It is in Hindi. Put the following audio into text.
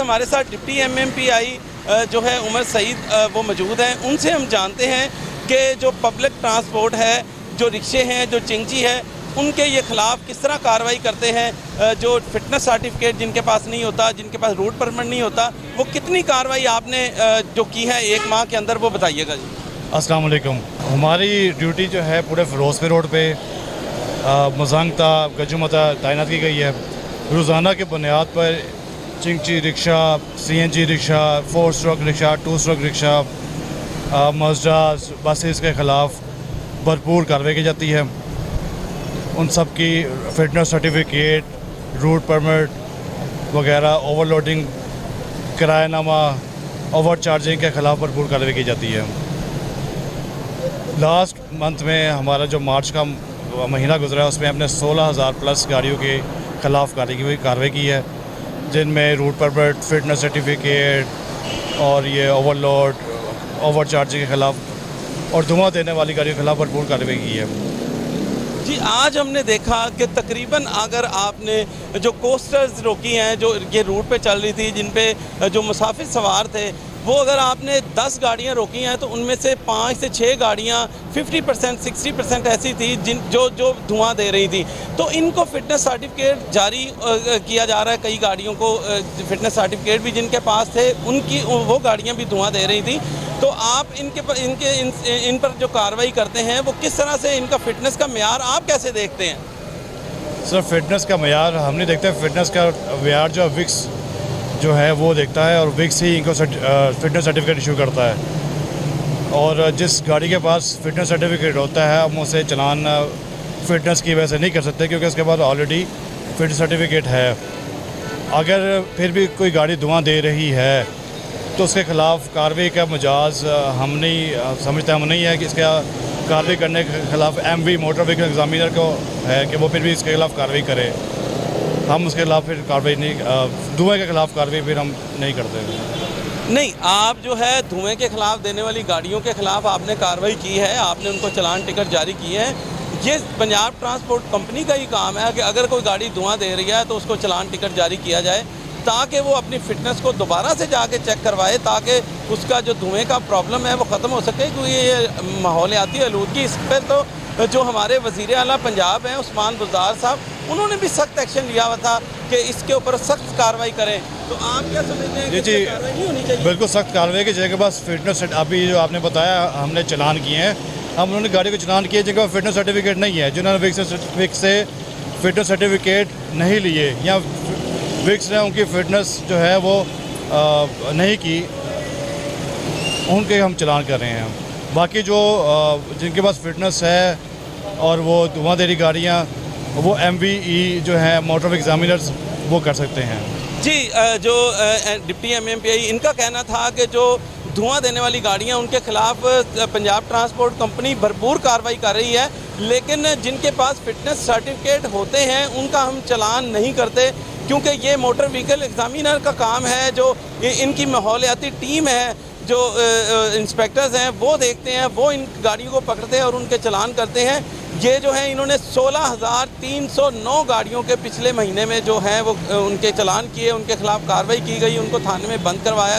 हमारे साथ डिप्टी MMPI जो है उमर सईद वो मौजूद हैं। उनसे हम जानते हैं कि जो पब्लिक ट्रांसपोर्ट है, जो रिक्शे हैं, जो चिंची है, उनके ये ख़िलाफ़ किस तरह कार्रवाई करते हैं। जो फिटनेस सर्टिफिकेट जिनके पास नहीं होता, जिनके पास रूट परमिट नहीं होता, वो कितनी कार्रवाई आपने जो की है 1 माह के अंदर, वो बताइएगा जी। अस्सलाम वालेकुम। हमारी ड्यूटी जो है पूरे फ़िरोज़पुर रोड पे मजांगता गजुमता तैनात की गई है। रोज़ाना के बुनियाद पर चिंची rickshaw, CNG rickshaw, 4 stroke rickshaw, 2 stroke rickshaw, Mazda buses के ख़िलाफ़ भरपूर कार्रवाई की जाती है। उन सब की फिटनेस सर्टिफिकेट, रूट परमिट वगैरह, ओवरलोडिंग, किरायानामा, ओवर चार्जिंग के ख़िलाफ़ भरपूर कार्रवाई की जाती है। लास्ट मंथ में हमारा जो मार्च का महीना गुजरा है, उसमें हमने 16,000 प्लस गाड़ियों के ख़िलाफ़ कार्रवाई की है, जिनमें रूट परमिट, फिटनेस सर्टिफिकेट और ये ओवरलोड, ओवर चार्जिंग के ख़िलाफ़ और धुआं देने वाली गाड़ियों के ख़िलाफ़ भरपूर कार्रवाई की है। जी, आज हमने देखा कि तकरीबन अगर आपने जो कोस्टर्स रोकी हैं, जो ये रूट पे चल रही थी, जिन पे जो मुसाफिर सवार थे, वो अगर आपने 10 गाड़ियाँ रोकी हैं तो उनमें से 5 से 6 गाड़ियाँ 50% 60% ऐसी थी जो धुआं दे रही थी। तो इनको फिटनेस सर्टिफिकेट जारी किया जा रहा है। कई गाड़ियों को फिटनेस सर्टिफिकेट भी जिनके पास थे, उनकी वो गाड़ियाँ भी धुआं दे रही थी। तो आप इन पर जो कार्रवाई करते हैं, वो किस तरह से इनका फिटनेस का मेयार आप कैसे देखते हैं? सर, फिटनेस का मेयार हम नहीं देखते। फिटनेस का मेयार जो विक्स जो है वो देखता है, और विक्स ही इनको फिटनेस सर्टिफिकेट इशू करता है। और जिस गाड़ी के पास फिटनेस सर्टिफिकेट होता है, हम उसे चलान फिटनेस की वजह से नहीं कर सकते, क्योंकि उसके पास ऑलरेडी फिटनेस सर्टिफिकेट है। अगर फिर भी कोई गाड़ी धुआं दे रही है तो उसके ख़िलाफ़ कार्रवाई का मजाज हम नहीं समझते। हम नहीं है कि इसका कार्रवाई करने के ख़िलाफ़ MV मोटर व्हीकल एग्जामिनर को है कि वो फिर भी इसके ख़िलाफ़ कार्रवाई करे। हम उसके खिलाफ फिर कार्रवाई नहीं, धुएँ के ख़िलाफ़ कार्रवाई फिर हम नहीं करते। नहीं, आप जो है धुएँ के ख़िलाफ़ देने वाली गाड़ियों के ख़िलाफ़ आपने कार्रवाई की है, आपने उनको चालान टिकट जारी किए हैं। ये पंजाब ट्रांसपोर्ट कंपनी का ही काम है कि अगर कोई गाड़ी धुआं दे रही है तो उसको चालान टिकट जारी किया जाए, ताकि वो अपनी फ़िटनेस को दोबारा से जाके चेक करवाए, ताकि उसका जो धुएँ का प्रॉब्लम है वो ख़त्म हो सके। क्योंकि ये माहौलियाती आलूदगी, इस पर तो जो हमारे वज़ीर आला पंजाब हैं उस्मान बुज़दार साहब, उन्होंने भी सख्त एक्शन लिया हुआ था कि इसके ऊपर सख्त कार्रवाई करें। तो आप क्या समझते हैं कि कार्रवाई नहीं होनी चाहिए? बिल्कुल सख्त कार्रवाई की जाएगी। बस फिटनेस अभी जो आपने बताया, हमने चलान किए हैं, हम उन्होंने गाड़ी को चलान किए जिनका फिटनेस सर्टिफिकेट नहीं है, जिन्होंने विक्स से फिटनेस सर्टिफिकेट नहीं लिए, या विक्स ने उनकी फ़िटनेस जो है वो नहीं की, उनके हम चलान कर रहे हैं। बाकी जो जिनके पास फिटनेस है और वो धुआं दे रही गाड़ियाँ, वो MVE जो है मोटर एग्जामिनर्स, वो कर सकते हैं। जी, जो डिप्टी MMPI, इनका कहना था कि जो धुआं देने वाली गाड़ियां, उनके ख़िलाफ़ पंजाब ट्रांसपोर्ट कंपनी भरपूर कार्रवाई कर रही है, लेकिन जिनके पास फिटनेस सर्टिफिकेट होते हैं उनका हम चालान नहीं करते, क्योंकि ये मोटर व्हीकल एग्जामिनर का काम है। जो इनकी माहौलियाती टीम है, जो इंस्पेक्टर्स हैं, वो देखते हैं, वो इन गाड़ियों को पकड़ते हैं और उनके चालान करते हैं। ये जो है, इन्होंने 16,309 गाड़ियों के पिछले महीने में जो हैं वो उनके चालान किए, उनके ख़िलाफ़ कार्रवाई की गई, उनको थाने में बंद करवाया।